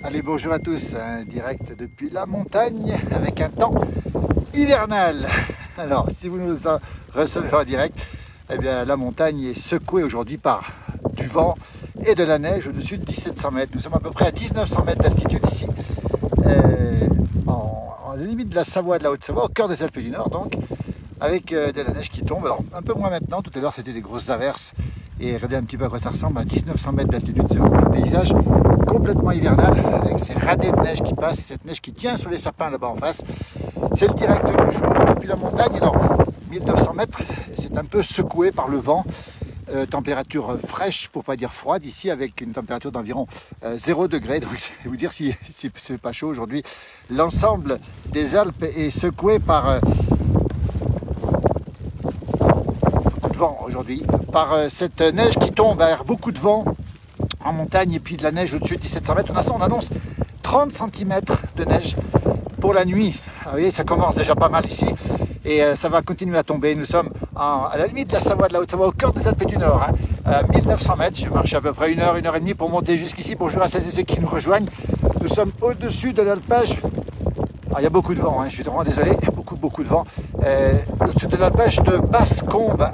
Allez, bonjour à tous, direct depuis la montagne avec un temps hivernal. Alors, si vous nous recevez en direct, eh bien, la montagne est secouée aujourd'hui par du vent et de la neige au-dessus de 1700 mètres. Nous sommes à peu près à 1900 mètres d'altitude ici, en limite de la Savoie, de la Haute-Savoie, au cœur des Alpes du Nord, donc, avec de la neige qui tombe. Alors, un peu moins maintenant, tout à l'heure c'était des grosses averses. Et regardez un petit peu à quoi ça ressemble, à 1900 mètres d'altitude, c'est vraiment un paysage complètement hivernal, avec ces radets de neige qui passent et cette neige qui tient sur les sapins là-bas en face. C'est le direct du jour depuis la montagne, alors 1900 mètres, c'est un peu secoué par le vent, température fraîche pour pas dire froide ici, avec une température d'environ 0 degré, donc je vais vous dire si c'est pas chaud aujourd'hui. L'ensemble des Alpes est secoué par vent aujourd'hui, par cette neige qui tombe, beaucoup de vent en montagne et puis de la neige au-dessus de 1700 mètres. On annonce 30 cm de neige pour la nuit. Vous voyez, ça commence déjà pas mal ici et ça va continuer à tomber. Nous sommes à la limite de la Savoie, de la Haute-Savoie, au cœur des Alpes du Nord, à 1900 mètres. Je marche à peu près une heure et demie pour monter jusqu'ici. Bonjour à celles et ceux qui nous rejoignent. Nous sommes au-dessus de l'alpage. Il y a beaucoup de vent, je suis vraiment désolé, il y a beaucoup de vent. Au-dessus de l'alpage de Basse-Combe,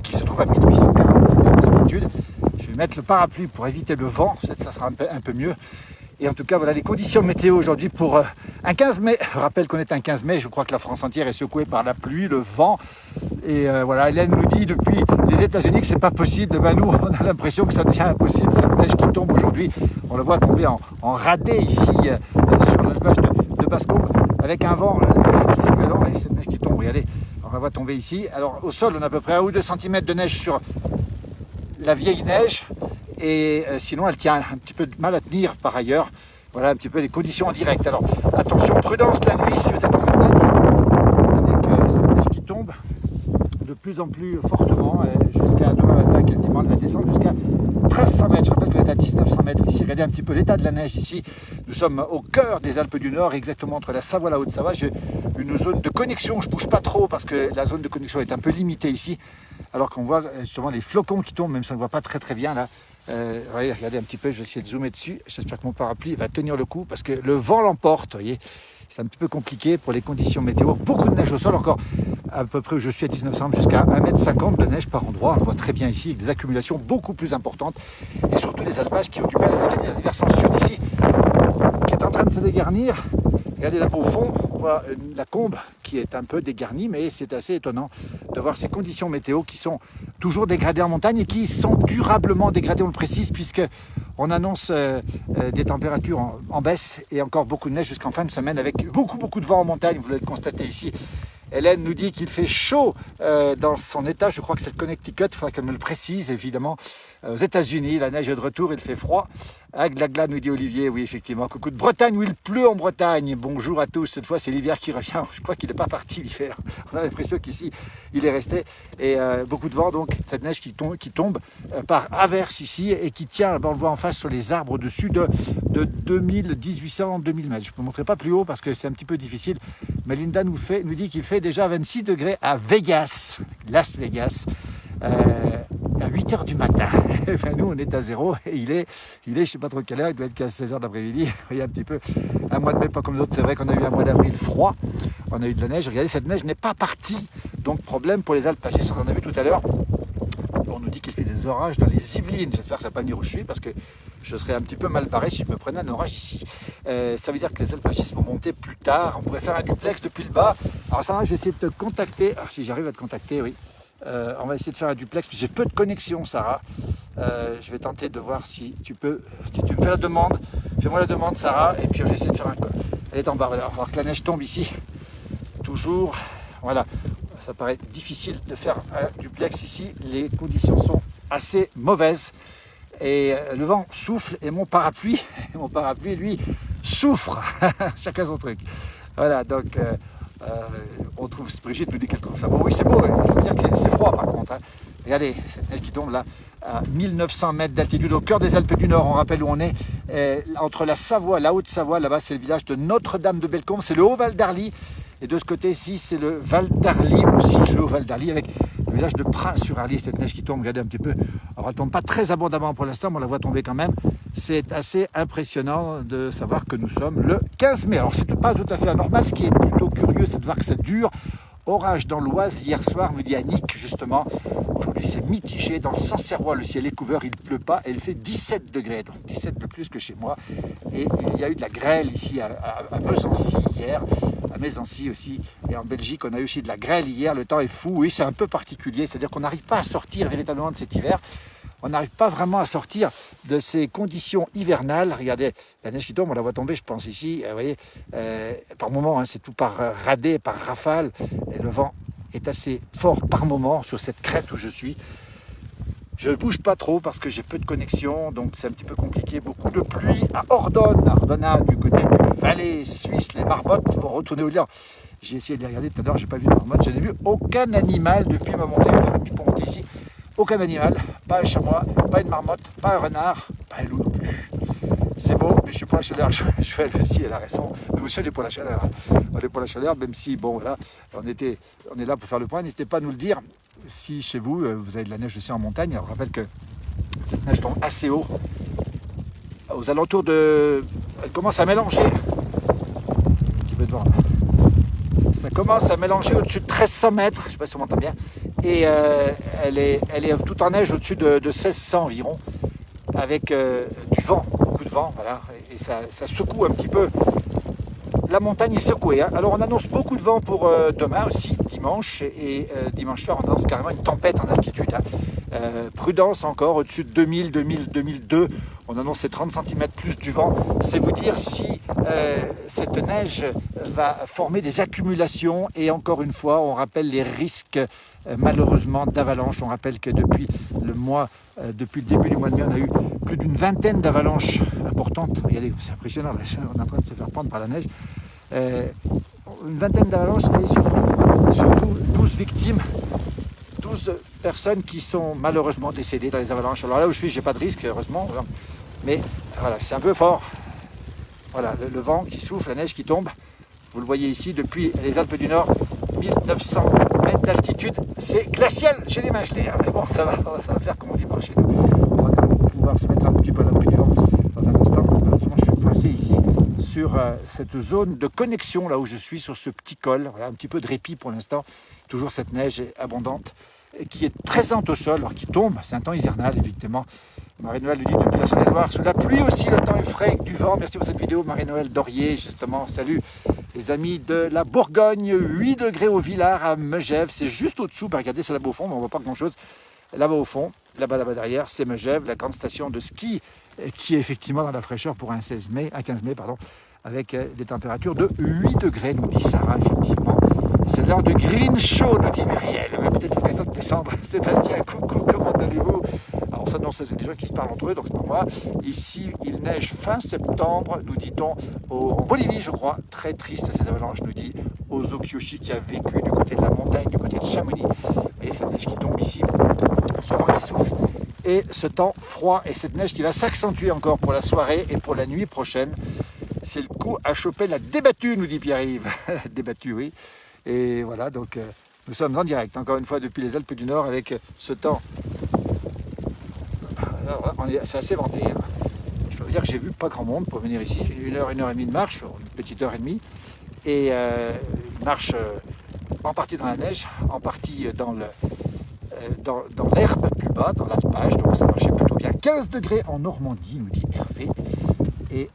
qui se trouve à 1846 mètres d'altitude. Je vais mettre le parapluie pour éviter le vent, peut-être ça sera un peu mieux. Et en tout cas, voilà les conditions météo aujourd'hui pour un 15 mai. Je rappelle qu'on est un 15 mai, je crois que la France entière est secouée par la pluie, le vent. Et voilà, Hélène nous dit depuis les États-Unis que c'est pas possible. Ben nous, on a l'impression que ça devient impossible. Cette neige qui tombe aujourd'hui, on la voit tomber en radais ici sur l'alpage de Basse-Combe, avec un vent assez violent et cette neige qui tombe. Regardez, on la voit tomber ici. Alors au sol, on a à peu près 1 ou 2 cm de neige sur la vieille neige. Et sinon, elle tient un petit peu de mal à tenir par ailleurs. Voilà un petit peu les conditions en direct. Alors attention, prudence la nuit si vous êtes en montagne, avec cette neige qui tombe de plus en plus fortement, jusqu'à demain matin quasiment, elle va descendre jusqu'à 1300 mètres. Je rappelle qu'on est à 1900 mètres ici. Regardez un petit peu l'état de la neige ici. Nous sommes au cœur des Alpes du Nord, exactement entre la Savoie et la Haute-Savoie. J'ai une zone de connexion, je ne bouge pas trop parce que la zone de connexion est un peu limitée ici. Alors qu'on voit justement les flocons qui tombent, même si on ne voit pas très bien là. Regardez un petit peu, je vais essayer de zoomer dessus. J'espère que mon parapluie va tenir le coup parce que le vent l'emporte. Vous voyez, c'est un petit peu compliqué pour les conditions météo. Beaucoup de neige au sol, encore à peu près où je suis à 1900 jusqu'à 1,50 m de neige par endroit. On le voit très bien ici, avec des accumulations beaucoup plus importantes et surtout des alpages qui ont du mal à se dégarnir. Le versant sud ici qui est en train de se dégarnir. Regardez là-bas au fond, on voit la Combe qui est un peu dégarnie, mais c'est assez étonnant de voir ces conditions météo qui sont toujours dégradées en montagne et qui sont durablement dégradées, on le précise, puisque on annonce des températures en baisse et encore beaucoup de neige jusqu'en fin de semaine avec beaucoup de vent en montagne, vous l'avez constaté ici. Hélène nous dit qu'il fait chaud dans son état, je crois que c'est le Connecticut, il faudra qu'elle me le précise évidemment. Aux États-Unis, la neige est de retour, il fait froid. Glagla nous dit Olivier, oui effectivement. Coucou de Bretagne où il pleut en Bretagne. Bonjour à tous, cette fois c'est l'hiver qui revient. Je crois qu'il n'est pas parti l'hiver. On a l'impression qu'ici il est resté. Et beaucoup de vent, donc cette neige qui tombe par averse ici et qui tient, on le voit en face sur les arbres au-dessus de 1800, 2000 mètres. Je ne peux montrer pas plus haut parce que c'est un petit peu difficile. Mais Linda nous dit qu'il fait déjà 26 degrés à Vegas, Las Vegas. À 8 h du matin. Nous, on est à 0 et il est, je ne sais pas trop quelle heure, il doit être qu'à 16 h d'après-midi. Vous voyez un petit peu, un mois de mai pas comme l'autre. C'est vrai qu'on a eu un mois d'avril froid, on a eu de la neige. Regardez, cette neige n'est pas partie. Donc, problème pour les alpagistes, on en a vu tout à l'heure. On nous dit qu'il fait des orages dans les Yvelines. J'espère que ça ne va pas venir où je suis parce que je serais un petit peu mal barré si je me prenais un orage ici. Ça veut dire que les alpagistes vont monter plus tard. On pourrait faire un duplex depuis le bas. Alors, ça, je vais essayer de te contacter. Alors, si j'arrive à te contacter, oui. On va essayer de faire un duplex, mais j'ai peu de connexion, Sarah. Je vais tenter de voir si tu peux. Si tu me fais la demande, fais-moi la demande, Sarah, et puis je vais essayer de faire un. Elle est en bas, voilà. On va voir que la neige tombe ici. Toujours. Voilà. Ça paraît difficile de faire un duplex ici. Les conditions sont assez mauvaises. Et le vent souffle et mon parapluie, lui, souffre. Chacun son truc. Voilà, donc. On trouve, Brigitte nous dit qu'elle trouve ça beau. Oui, c'est beau, je veux dire que c'est froid par contre. Regardez, cette neige qui tombe là, à 1900 mètres d'altitude, au cœur des Alpes du Nord. On rappelle où on est, entre la Savoie, la Haute-Savoie. Là-bas, c'est le village de Notre-Dame-de-Bellecombe. C'est le Haut-Val d'Arly. Et de ce côté-ci, c'est le Val d'Arly aussi, le Haut-Val d'Arly, avec village de Prin-sur-Allier, cette neige qui tombe, regardez un petit peu. Alors elle ne tombe pas très abondamment pour l'instant, mais on la voit tomber quand même. C'est assez impressionnant de savoir que nous sommes le 15 mai. Alors c'est pas tout à fait anormal, ce qui est plutôt curieux, c'est de voir que ça dure. Orage dans l'Oise hier soir, me dit Annick justement. Aujourd'hui c'est mitigé, dans le Sancerrois le ciel est couvert, il ne pleut pas et il fait 17 degrés, donc 17 de plus que chez moi. Et il y a eu de la grêle ici à Besançon hier, à Mésancy aussi, et en Belgique on a eu aussi de la grêle hier, le temps est fou, oui c'est un peu particulier, c'est-à-dire qu'on n'arrive pas à sortir véritablement de cet hiver. On n'arrive pas vraiment à sortir de ces conditions hivernales. Regardez, la neige qui tombe, on la voit tomber, je pense, ici. Vous voyez, par moment, hein, c'est tout par radais, par rafale. Et le vent est assez fort par moment sur cette crête où je suis. Je ne bouge pas trop parce que j'ai peu de connexion, donc c'est un petit peu compliqué. Beaucoup de pluie à Ordonne, Ordonna, du côté du Valais suisse. Les marmottes vont retourner au lion. J'ai essayé de les regarder tout à l'heure, j'ai pas vu de marmotte. Je n'ai vu aucun animal depuis ma montée. Une famille pour monter ici. Aucun animal, pas un chamois, pas une marmotte, pas un renard, pas un loup non plus. C'est beau, mais je suis pour la chaleur. Joël aussi, elle a raison. Mais aussi, elle est pour la chaleur. On est pour la chaleur, même si, bon, voilà, on est là pour faire le point. N'hésitez pas à nous le dire si chez vous, vous avez de la neige aussi en montagne. Alors, je rappelle que cette neige tombe assez haut. Aux alentours de... Elle commence à mélanger. Qui peut être devant. Ça commence à mélanger au-dessus de 1300 mètres. Je ne sais pas si on m'entend bien. Et elle est tout en neige au-dessus de 1600 environ, avec du vent, beaucoup de vent, voilà, et ça secoue un petit peu. La montagne est secouée, hein. Alors on annonce beaucoup de vent pour demain aussi, dimanche, et dimanche soir on annonce carrément une tempête en altitude, hein. Prudence encore, au-dessus de 2000, 2002, on annonce ces 30 cm plus du vent. C'est vous dire si cette neige va former des accumulations, et encore une fois, on rappelle les risques malheureusement d'avalanches. On rappelle que depuis le début du mois de mai, on a eu plus d'une vingtaine d'avalanches importantes. Regardez, c'est impressionnant, là, on est en train de se faire prendre par la neige. Une vingtaine d'avalanches et surtout 12 victimes, 12 personnes qui sont malheureusement décédées dans les avalanches. Alors là où je suis, j'ai pas de risque, heureusement, mais voilà, c'est un peu fort. Voilà, le vent qui souffle, la neige qui tombe. Vous le voyez ici, depuis les Alpes du Nord, 1900 mètres d'altitude, c'est glacial chez les mains gelées, hein. Mais bon, ça va faire comme on dit par chez nous. On va quand même pouvoir se mettre un petit peu à l'abri du vent dans un instant. Je suis coincé ici sur cette zone de connexion, là où je suis, sur ce petit col. Voilà, un petit peu de répit pour l'instant. Toujours cette neige abondante qui est présente au sol, alors qui tombe. C'est un temps hivernal, évidemment. Marie-Noël nous dit depuis la Saône-et-Loire, sous la pluie aussi, le temps est frais avec du vent. Merci pour cette vidéo, Marie-Noël Dorier, justement. Salut les amis de la Bourgogne, 8 degrés au Villard à Megève, c'est juste au-dessous. Regardez, c'est là-bas au fond, mais on ne voit pas grand-chose. Là-bas au fond, là-bas derrière, c'est Megève, la grande station de ski qui est effectivement dans la fraîcheur pour un 15 mai, pardon, avec des températures de 8 degrés, nous dit Sarah, effectivement. C'est l'heure de Green Show, nous dit Muriel. Mais peut-être l'occasion de descendre. Sébastien, coucou, comment allez-vous? Alors on s'annonce, c'est des gens qui se parlent entre eux, donc c'est pas moi. Ici, il neige fin septembre, nous dit-on, en Bolivie, je crois. Très triste ces avalanches, nous dit Ozo Kyoshi, qui a vécu du côté de la montagne, du côté de Chamonix. Et cette neige qui tombe ici, ce vent qui souffle, et ce temps froid, et cette neige qui va s'accentuer encore pour la soirée et pour la nuit prochaine. C'est le coup à choper la débattue, nous dit Pierre-Yves. Débattue, oui. Et voilà, donc nous sommes en direct, encore une fois, depuis les Alpes du Nord, avec ce temps. C'est assez venté, hein. Je peux vous dire que j'ai vu pas grand monde pour venir ici. J'ai une heure et demie de marche, une petite heure et demie. Et une marche en partie dans la neige, en partie dans l'herbe plus bas, dans l'alpage. Donc ça marchait plutôt bien. 15 degrés en Normandie, nous dit Hervé. Et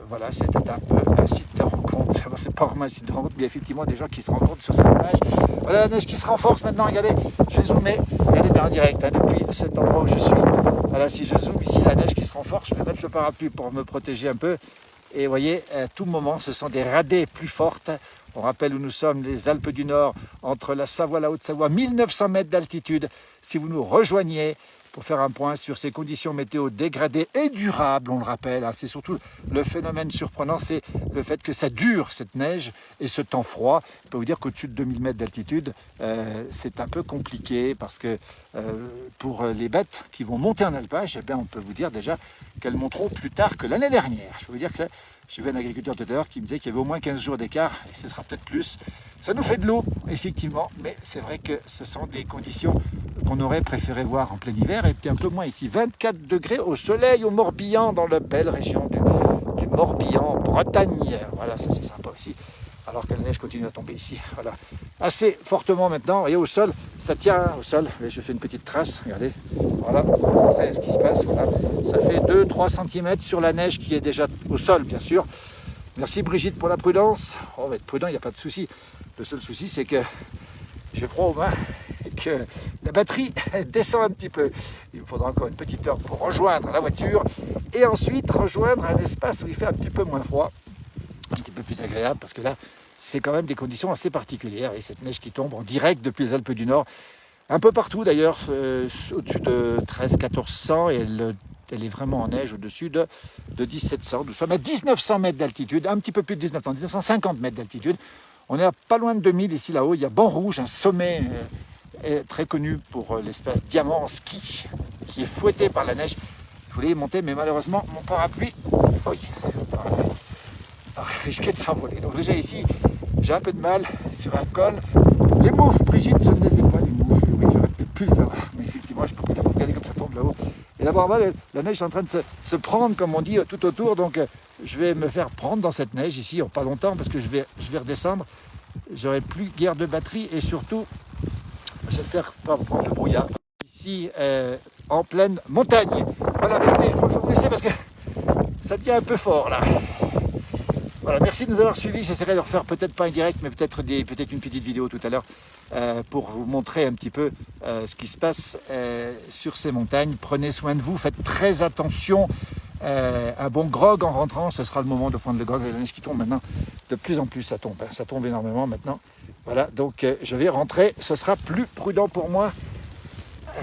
voilà, c'était un peu un site de rencontre. C'est pas vraiment un site de rencontre, mais effectivement des gens qui se rencontrent sur cette plage. Voilà la neige qui se renforce maintenant. Regardez, je vais zoomer. Regardez bien en direct, hein, depuis cet endroit où je suis. Voilà, si je zoome ici, la neige qui se renforce. Je vais mettre le parapluie pour me protéger un peu. Et vous voyez, à tout moment, ce sont des radais plus fortes. On rappelle où nous sommes, les Alpes du Nord, entre la Savoie et la Haute-Savoie, 1900 mètres d'altitude. Si vous nous rejoignez, pour faire un point sur ces conditions météo dégradées et durables, on le rappelle. Hein. C'est surtout le phénomène surprenant, c'est le fait que ça dure, cette neige et ce temps froid. Je peux vous dire qu'au-dessus de 2000 mètres d'altitude, c'est un peu compliqué parce que pour les bêtes qui vont monter en alpage, eh bien, on peut vous dire déjà qu'elles monteront plus tard que l'année dernière. Je peux vous dire que j'ai vu un agriculteur tout à l'heure qui me disait qu'il y avait au moins 15 jours d'écart, et ce sera peut-être plus. Ça nous fait de l'eau, effectivement, mais c'est vrai que ce sont des conditions qu'on aurait préféré voir en plein hiver, et puis un peu moins ici. 24 degrés au soleil, au Morbihan, dans la belle région du Morbihan, en Bretagne. Voilà, ça c'est sympa aussi. Alors que la neige continue à tomber ici. Voilà. Assez fortement maintenant. Vous voyez, au sol, ça tient au sol. Je fais une petite trace, regardez. Voilà, pour vous montrer ce qui se passe. Voilà. Ça fait 2-3 cm sur la neige qui est déjà au sol, bien sûr. Merci Brigitte pour la prudence. On va être prudent, il n'y a pas de souci. Le seul souci, c'est que j'ai froid aux mains et que la batterie descend un petit peu. Il me faudra encore une petite heure pour rejoindre la voiture et ensuite rejoindre un espace où il fait un petit peu moins froid, un petit peu plus agréable, parce que là, c'est quand même des conditions assez particulières. Et cette neige qui tombe en direct depuis les Alpes du Nord, un peu partout d'ailleurs, au-dessus de 1300-1400, et elle est vraiment en neige au-dessus de 1700. Nous sommes à 1900 mètres d'altitude, un petit peu plus de 1900, 1950 mètres d'altitude. On est à pas loin de 2000 ici là-haut. Il y a Banc Rouge, un sommet très connu pour l'espace diamant en ski, qui est fouetté par la neige. Je voulais y monter, mais malheureusement, mon parapluie, oui, risquait de s'envoler. Donc déjà ici, j'ai un peu de mal sur un col. Les moufles, Brigitte, je ne les ai pas, les moufles. Oui, j'aurais peut-être pu les avoir, mais effectivement, je peux pas regarder comme ça tombe là-haut. Et là-bas, la neige est en train de se prendre, comme on dit, tout autour. Donc, je vais me faire prendre dans cette neige ici, en pas longtemps, parce que je vais redescendre. J'aurai plus guère de batterie et surtout, j'espère pas prendre le brouillard. Ici, en pleine montagne. Voilà, mais écoutez, je crois que je vais vous laisser parce que ça devient un peu fort là. Voilà, merci de nous avoir suivis. J'essaierai de refaire peut-être pas un direct, mais peut-être une petite vidéo tout à l'heure pour vous montrer un petit peu ce qui se passe sur ces montagnes. Prenez soin de vous, faites très attention. Un bon grog en rentrant, ce sera le moment de prendre le grog. La neige qui tombe maintenant, de plus en plus ça tombe, hein. Ça tombe énormément maintenant. Voilà, donc je vais rentrer, ce sera plus prudent pour moi.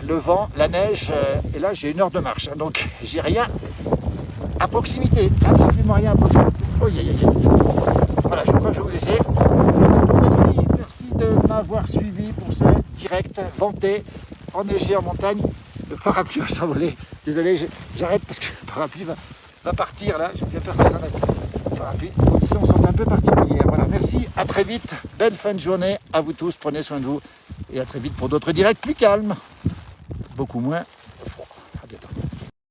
Le vent, la neige, et là j'ai 1 heure de marche, hein, donc j'ai rien à proximité, absolument rien à proximité. Oh, voilà, je crois que je vais vous laisser. Merci de m'avoir suivi pour ce direct vanté, enneigé en montagne. Le parapluie va s'envoler. Désolé, j'arrête parce que le parapluie va partir là. J'ai bien peur que ça n'aille. Le parapluie, les conditions sont un peu particulières. Voilà, merci, à très vite. Belle fin de journée à vous tous. Prenez soin de vous et à très vite pour d'autres directs plus calmes. Beaucoup moins